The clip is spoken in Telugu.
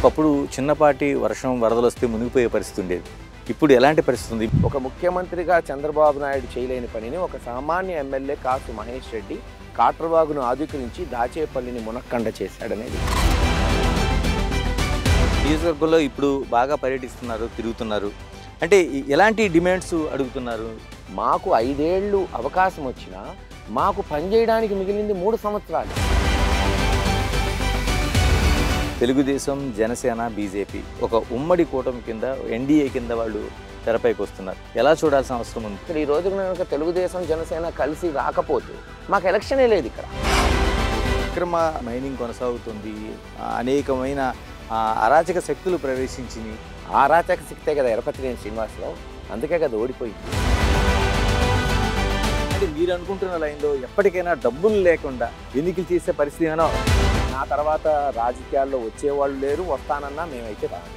ఒకప్పుడు చిన్నపాటి వర్షం వరదలు వస్తే మునిగిపోయే పరిస్థితి ఉండేది. ఇప్పుడు ఎలాంటి పరిస్థితి ఉంది? ఒక ముఖ్యమంత్రిగా చంద్రబాబు నాయుడు చేయలేని పనిని ఒక సామాన్య ఎమ్మెల్యే కాసు మహేష్ రెడ్డి కాట్రవాగును ఆధుకరించి దాచేపల్లిని మునక్కండ చేశాడనేది. నియోజకవర్గంలో ఇప్పుడు బాగా పర్యటిస్తున్నారు, తిరుగుతున్నారు. అంటే ఎలాంటి డిమాండ్స్ అడుగుతున్నారు? మాకు 5 ఏళ్ళు అవకాశం వచ్చినా మాకు పనిచేయడానికి మిగిలింది 3 సంవత్సరాలు. తెలుగుదేశం, జనసేన, బీజేపీ ఒక ఉమ్మడి కూటమి కింద ఎన్డీఏ కింద వాళ్ళు తెరపైకి వస్తున్నారు. ఎలా చూడాల్సిన అవసరం ఉంది? ఇక్కడ ఈ రోజు కనుక తెలుగుదేశం జనసేన కలిసి రాకపోతే మాకు ఎలక్షనే లేదు. ఇక్కడ అక్రమ మైనింగ్ కొనసాగుతుంది, అనేకమైన అరాచక శక్తులు ప్రవేశించినాయి. ఆ అరాచక శక్తే కదా ఎరపతినేని శ్రీనివాసరావు, అందుకే కదా ఓడిపోయింది. అంటే మీరు అనుకుంటున్న లైన్లో ఎప్పటికైనా డబ్బులు లేకుండా ఎన్నికలు చేసే పరిస్థితి ఏమైనా? నా తర్వాత రాజకీయాల్లో వచ్చేవాళ్ళు లేరు, వస్తానన్నా మేమైతే రాదు.